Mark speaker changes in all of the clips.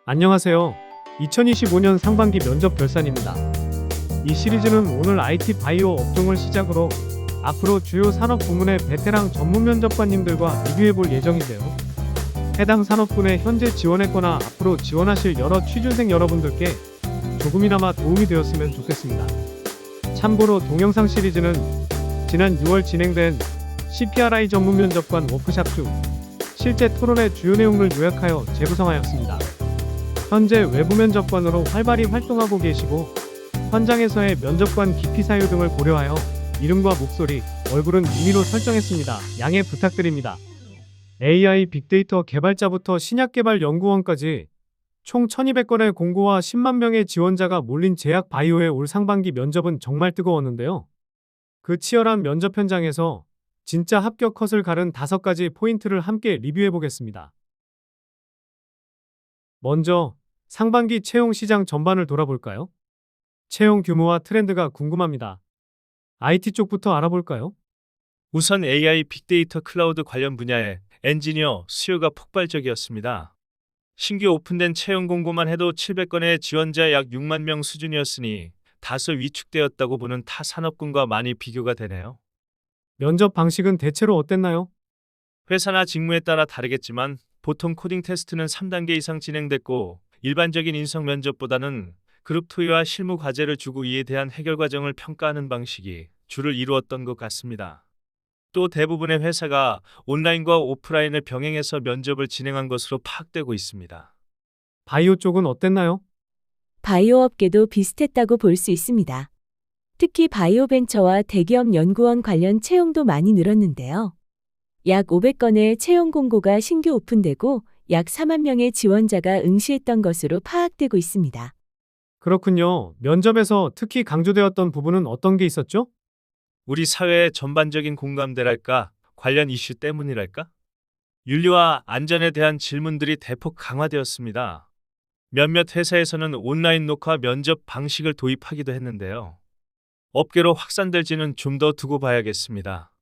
Speaker 1: 안녕하세요. 2025년 상반기 면접 결산입니다. 이 시리즈는 오늘 IT 바이오 업종을 시작으로 앞으로 주요 산업 부문의 베테랑 전문 면접관님들과 리뷰해볼 예정인데요. 해당 산업군에 현재 지원했거나 앞으로 지원하실 여러 취준생 여러분들께 조금이나마 도움이 되었으면 좋겠습니다. 참고로 동영상 시리즈는 지난 6월 진행된 CPRI 전문 면접관 워크샵 중 실제 토론의 주요 내용을 요약하여 재구성하였습니다. 현재 외부 면접관으로 활발히 활동하고 계시고 현장에서의 면접관 기피 사유 등을 고려하여 이름과 목소리, 얼굴은 임의로 설정했습니다. 양해 부탁드립니다. AI 빅데이터 개발자부터 신약개발 연구원까지 총 1200건의 공고와 10만 명의 지원자가 몰린 제약 바이오의 올 상반기 면접은 정말 뜨거웠는데요. 그 치열한 면접 현장에서 진짜 합격 컷을 가른 5가지 포인트를 함께 리뷰해보겠습니다. 먼저 상반기 채용 시장 전반을 돌아볼까요? 채용 규모와 트렌드가 궁금합니다. IT 쪽부터 알아볼까요?
Speaker 2: 우선 AI 빅데이터 클라우드 관련 분야의 엔지니어 수요가 폭발적이었습니다. 신규 오픈된 채용 공고만 해도 700건의 지원자 약 6만 명 수준이었으니 다소 위축되었다고 보는 타 산업군과 많이 비교가 되네요.
Speaker 1: 면접 방식은 대체로 어땠나요?
Speaker 2: 회사나 직무에 따라 다르겠지만 보통 코딩 테스트는 3단계 이상 진행됐고 일반적인 인성 면접보다는 그룹 토의와 실무 과제를 주고 이에 대한 해결 과정을 평가하는 방식이 주를 이루었던 것 같습니다. 또 대부분의 회사가 온라인과 오프라인을 병행해서 면접을 진행한 것으로 파악되고 있습니다.
Speaker 1: 바이오 쪽은 어땠나요?
Speaker 3: 바이오 업계도 비슷했다고 볼 수 있습니다. 특히 바이오 벤처와 대기업 연구원 관련 채용도 많이 늘었는데요. 약 500건의 채용 공고가 신규 오픈되고 약 4만 명의 지원자가 응시했던 것으로 파악되고 있습니다.
Speaker 1: 그렇군요. 면접에서 특히 강조되었던 부분은 어떤 게 있었죠?
Speaker 2: 우리 사회의 전반적인 공감대랄까, 관련 이슈 때문이랄까? 윤리와 안전에 대한 질문들이 대폭 강화되었습니다. 몇몇 회사에서는 온라인 녹화 면접 방식을 도입하기도 했는데요. 업계로 확산될지는 좀 더 두고 봐야겠습니다.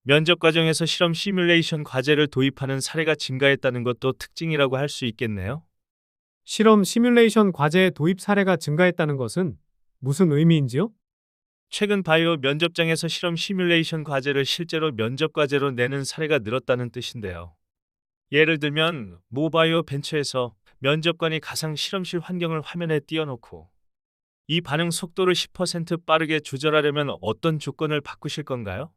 Speaker 2: 면접 과정에서 실험 시뮬레이션 과제를 도입하는 사례가 증가했다는 것도 특징이라고 할 수 있겠네요.
Speaker 1: 실험 시뮬레이션 과제의 도입 사례가 증가했다는 것은 무슨 의미인지요?
Speaker 2: 최근 바이오 면접장에서 실험 시뮬레이션 과제를 실제로 면접 과제로 내는 사례가 늘었다는 뜻인데요. 예를 들면 모바이오 벤처에서 면접관이 가상 실험실 환경을 화면에 띄워놓고 이 반응 속도를 10% 빠르게 조절하려면 어떤 조건을 바꾸실 건가요?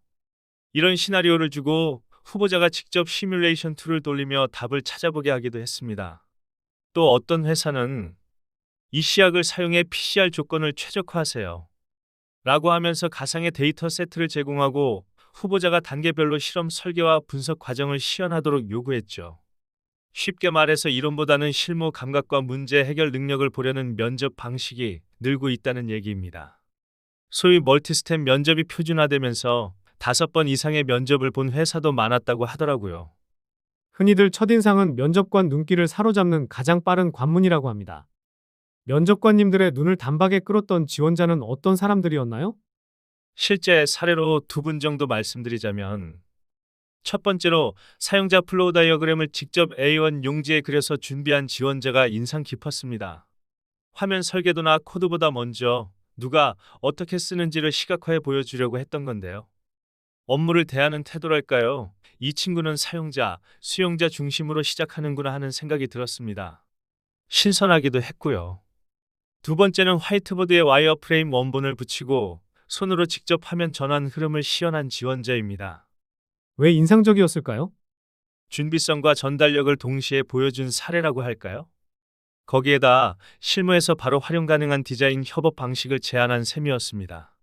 Speaker 2: 이런 시나리오를 주고 후보자가 직접 시뮬레이션 툴을 돌리며 답을 찾아보게 하기도 했습니다. 또 어떤 회사는 이 시약을 사용해 PCR 조건을 최적화하세요 라고 하면서 가상의 데이터 세트를 제공하고 후보자가 단계별로 실험 설계와 분석 과정을 시연하도록 요구했죠. 쉽게 말해서 이론보다는 실무 감각과 문제 해결 능력을 보려는 면접 방식이 늘고 있다는 얘기입니다. 소위 멀티스텝 면접이 표준화되면서 5번 이상의 면접을 본 회사도 많았다고 하더라고요.
Speaker 1: 흔히들 첫인상은 면접관 눈길을 사로잡는 가장 빠른 관문이라고 합니다. 면접관님들의 눈을 단박에 끌었던 지원자는 어떤 사람들이었나요?
Speaker 2: 실제 사례로 2분 정도 말씀드리자면 첫 번째로 사용자 플로우 다이어그램을 직접 A1 용지에 그려서 준비한 지원자가 인상 깊었습니다. 화면 설계도나 코드보다 먼저 누가 어떻게 쓰는지를 시각화해 보여주려고 했던 건데요. 업무를 대하는 태도랄까요? 이 친구는 사용자, 수용자 중심으로 시작하는구나 하는 생각이 들었습니다. 신선하기도 했고요. 두 번째는 화이트보드에 와이어프레임 원본을 붙이고 손으로 직접 화면 전환 흐름을 시연한 지원자입니다.
Speaker 1: 왜 인상적이었을까요?
Speaker 2: 준비성과 전달력을 동시에 보여준 사례라고 할까요? 거기에다 실무에서 바로 활용 가능한 디자인 협업 방식을 제안한 셈이었습니다.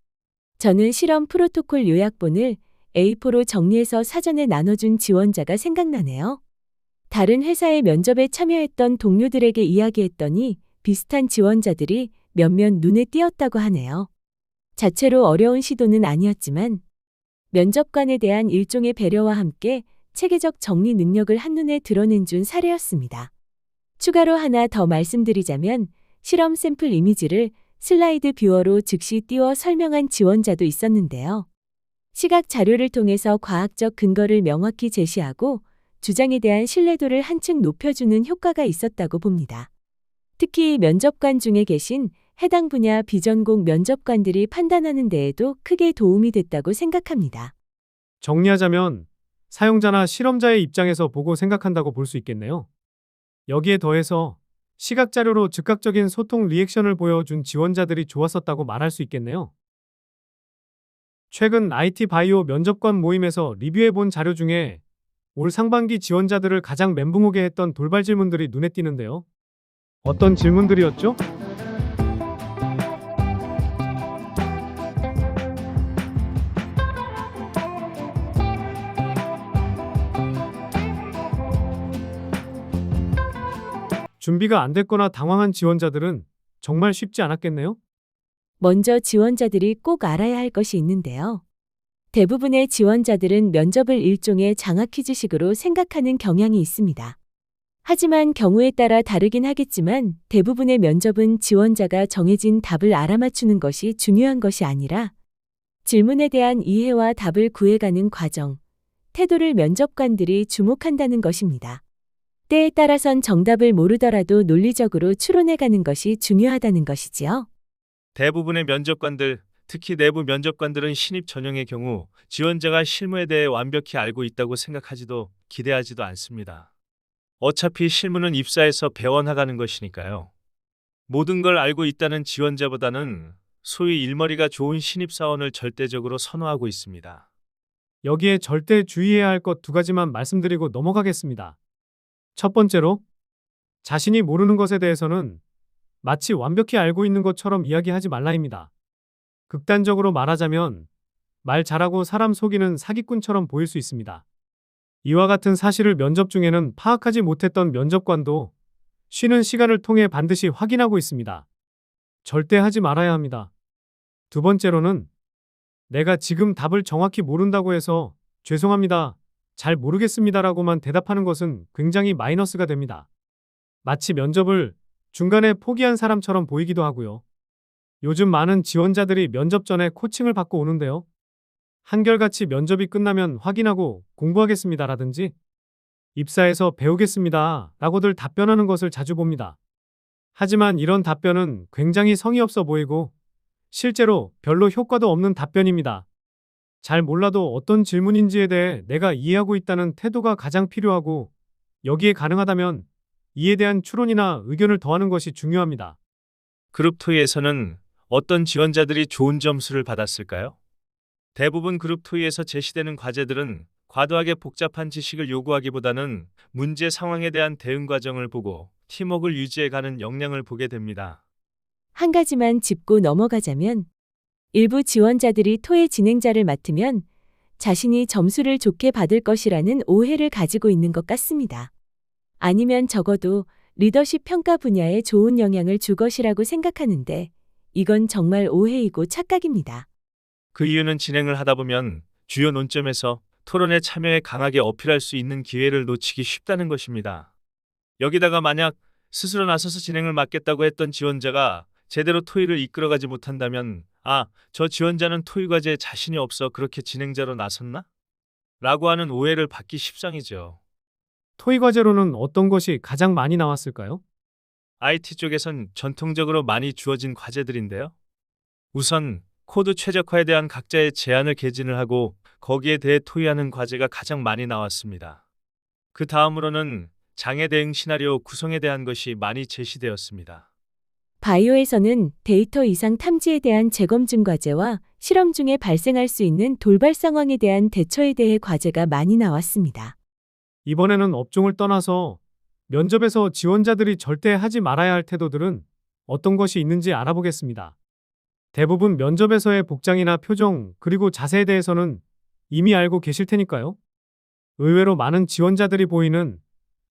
Speaker 3: 저는 실험 프로토콜 요약본을 A4로 정리해서 사전에 나눠준 지원자가 생각나네요. 다른 회사의 면접에 참여했던 동료들에게 이야기했더니 비슷한 지원자들이 몇몇 눈에 띄었다고 하네요. 자체로 어려운 시도는 아니었지만 면접관에 대한 일종의 배려와 함께 체계적 정리 능력을 한눈에 드러낸 준 사례였습니다. 추가로 하나 더 말씀드리자면 실험 샘플 이미지를 슬라이드 뷰어로 즉시 띄워 설명한 지원자도 있었는데요. 시각 자료를 통해서 과학적 근거를 명확히 제시하고 주장에 대한 신뢰도를 한층 높여주는 효과가 있었다고 봅니다. 특히 면접관 중에 계신 해당 분야 비전공 면접관들이 판단하는 데에도 크게 도움이 됐다고 생각합니다.
Speaker 1: 정리하자면 사용자나 실험자의 입장에서 보고 생각한다고 볼 수 있겠네요. 여기에 더해서 시각 자료로 즉각적인 소통 리액션을 보여준 지원자들이 좋았었다고 말할 수 있겠네요. 최근 IT 바이오 면접관 모임에서 리뷰해본 자료 중에 올 상반기 지원자들을 가장 멘붕 오게 했던 돌발 질문들이 눈에 띄는데요. 어떤 질문들이었죠? 준비가 안 됐거나 당황한 지원자들은 정말 쉽지 않았겠네요.
Speaker 3: 먼저 지원자들이 꼭 알아야 할 것이 있는데요. 대부분의 지원자들은 면접을 일종의 장학 퀴즈식으로 생각하는 경향이 있습니다. 하지만 경우에 따라 다르긴 하겠지만 대부분의 면접은 지원자가 정해진 답을 알아맞추는 것이 중요한 것이 아니라 질문에 대한 이해와 답을 구해가는 과정, 태도를 면접관들이 주목한다는 것입니다. 때에 따라선 정답을 모르더라도 논리적으로 추론해가는 것이 중요하다는 것이지요.
Speaker 2: 대부분의 면접관들, 특히 내부 면접관들은 신입 전형의 경우 지원자가 실무에 대해 완벽히 알고 있다고 생각하지도 기대하지도 않습니다. 어차피 실무는 입사해서 배워나가는 것이니까요. 모든 걸 알고 있다는 지원자보다는 소위 일머리가 좋은 신입사원을 절대적으로 선호하고 있습니다.
Speaker 1: 여기에 절대 주의해야 할 것 두 가지만 말씀드리고 넘어가겠습니다. 첫 번째로, 자신이 모르는 것에 대해서는 마치 완벽히 알고 있는 것처럼 이야기하지 말라입니다. 극단적으로 말하자면 말 잘하고 사람 속이는 사기꾼처럼 보일 수 있습니다. 이와 같은 사실을 면접 중에는 파악하지 못했던 면접관도 쉬는 시간을 통해 반드시 확인하고 있습니다. 절대 하지 말아야 합니다. 두 번째로는 내가 지금 답을 정확히 모른다고 해서 죄송합니다, 잘 모르겠습니다라고만 대답하는 것은 굉장히 마이너스가 됩니다. 마치 면접을 중간에 포기한 사람처럼 보이기도 하고요. 요즘 많은 지원자들이 면접 전에 코칭을 받고 오는데요. 한결같이 면접이 끝나면 확인하고 공부하겠습니다라든지 입사해서 배우겠습니다 라고들 답변하는 것을 자주 봅니다. 하지만 이런 답변은 굉장히 성의 없어 보이고 실제로 별로 효과도 없는 답변입니다. 잘 몰라도 어떤 질문인지에 대해 내가 이해하고 있다는 태도가 가장 필요하고 여기에 가능하다면 이에 대한 추론이나 의견을 더하는 것이 중요합니다.
Speaker 2: 그룹 토의에서는 어떤 지원자들이 좋은 점수를 받았을까요? 대부분 그룹 토의에서 제시되는 과제들은 과도하게 복잡한 지식을 요구하기보다는 문제 상황에 대한 대응 과정을 보고 팀워크를 유지해가는 역량을 보게 됩니다.
Speaker 3: 한 가지만 짚고 넘어가자면 일부 지원자들이 토의 진행자를 맡으면 자신이 점수를 좋게 받을 것이라는 오해를 가지고 있는 것 같습니다. 아니면 적어도 리더십 평가 분야에 좋은 영향을 줄 것이라고 생각하는데 이건 정말 오해이고 착각입니다.
Speaker 2: 그 이유는 진행을 하다 보면 주요 논점에서 토론에 참여해 강하게 어필할 수 있는 기회를 놓치기 쉽다는 것입니다. 여기다가 만약 스스로 나서서 진행을 맡겠다고 했던 지원자가 제대로 토의를 이끌어가지 못한다면 저 지원자는 토의 과제에 자신이 없어 그렇게 진행자로 나섰나? 라고 하는 오해를 받기 십상이죠.
Speaker 1: 토의 과제로는 어떤 것이 가장 많이 나왔을까요?
Speaker 2: IT 쪽에선 전통적으로 많이 주어진 과제들인데요. 우선 코드 최적화에 대한 각자의 제안을 개진을 하고 거기에 대해 토의하는 과제가 가장 많이 나왔습니다. 그 다음으로는 장애 대응 시나리오 구성에 대한 것이 많이 제시되었습니다.
Speaker 3: 바이오에서는 데이터 이상 탐지에 대한 재검증 과제와 실험 중에 발생할 수 있는 돌발 상황에 대한 대처에 대해 과제가 많이 나왔습니다.
Speaker 1: 이번에는 업종을 떠나서 면접에서 지원자들이 절대 하지 말아야 할 태도들은 어떤 것이 있는지 알아보겠습니다. 대부분 면접에서의 복장이나 표정 그리고 자세에 대해서는 이미 알고 계실 테니까요. 의외로 많은 지원자들이 보이는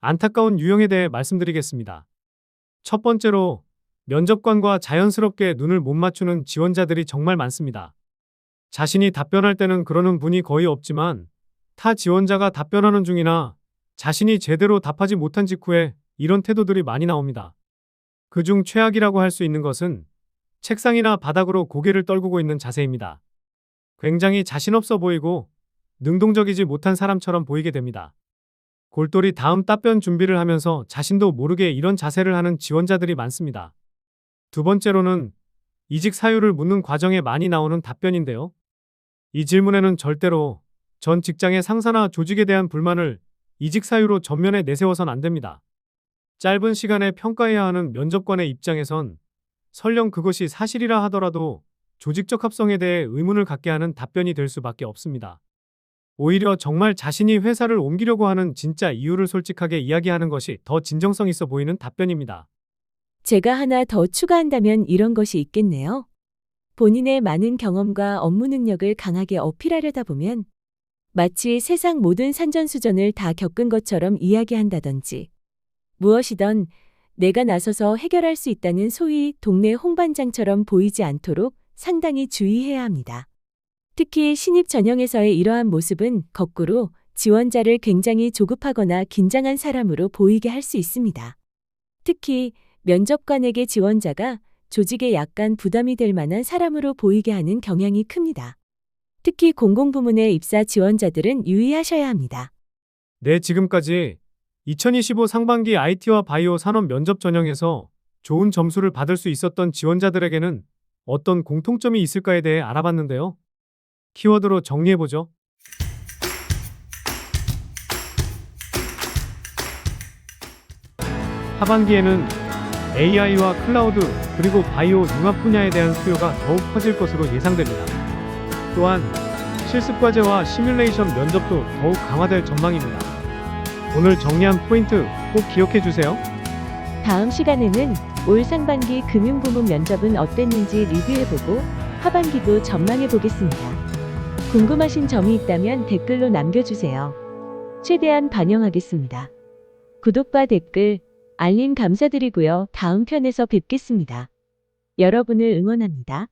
Speaker 1: 안타까운 유형에 대해 말씀드리겠습니다. 첫 번째로 면접관과 자연스럽게 눈을 못 맞추는 지원자들이 정말 많습니다. 자신이 답변할 때는 그러는 분이 거의 없지만 타 지원자가 답변하는 중이나 자신이 제대로 답하지 못한 직후에 이런 태도들이 많이 나옵니다. 그중 최악이라고 할 수 있는 것은 책상이나 바닥으로 고개를 떨구고 있는 자세입니다. 굉장히 자신 없어 보이고 능동적이지 못한 사람처럼 보이게 됩니다. 골똘히 다음 답변 준비를 하면서 자신도 모르게 이런 자세를 하는 지원자들이 많습니다. 두 번째로는 이직 사유를 묻는 과정에 많이 나오는 답변인데요. 이 질문에는 절대로 전 직장의 상사나 조직에 대한 불만을 이직 사유로 전면에 내세워선 안 됩니다. 짧은 시간에 평가해야 하는 면접관의 입장에선 설령 그것이 사실이라 하더라도 조직적 합성에 대해 의문을 갖게 하는 답변이 될 수밖에 없습니다. 오히려 정말 자신이 회사를 옮기려고 하는 진짜 이유를 솔직하게 이야기하는 것이 더 진정성 있어 보이는 답변입니다.
Speaker 3: 제가 하나 더 추가한다면 이런 것이 있겠네요. 본인의 많은 경험과 업무 능력을 강하게 어필하려다 보면 마치 세상 모든 산전수전을 다 겪은 것처럼 이야기한다든지 무엇이든 내가 나서서 해결할 수 있다는 소위 동네 홍반장처럼 보이지 않도록 상당히 주의해야 합니다. 특히 신입 전형에서의 이러한 모습은 거꾸로 지원자를 굉장히 조급하거나 긴장한 사람으로 보이게 할 수 있습니다. 특히 면접관에게 지원자가 조직에 약간 부담이 될 만한 사람으로 보이게 하는 경향이 큽니다. 특히 공공부문의 입사 지원자들은 유의하셔야 합니다.
Speaker 1: 네, 지금까지 2025 상반기 IT와 바이오 산업 면접 전형에서 좋은 점수를 받을 수 있었던 지원자들에게는 어떤 공통점이 있을까에 대해 알아봤는데요. 키워드로 정리해보죠. 하반기에는 AI와 클라우드 그리고 바이오 융합 분야에 대한 수요가 더욱 커질 것으로 예상됩니다. 또한 실습과제와 시뮬레이션 면접도 더욱 강화될 전망입니다. 오늘 정리한 포인트 꼭 기억해 주세요.
Speaker 3: 다음 시간에는 올 상반기 금융부문 면접은 어땠는지 리뷰해보고 하반기도 전망해보겠습니다. 궁금하신 점이 있다면 댓글로 남겨주세요. 최대한 반영하겠습니다. 구독과 댓글, 알림 감사드리고요. 다음 편에서 뵙겠습니다. 여러분을 응원합니다.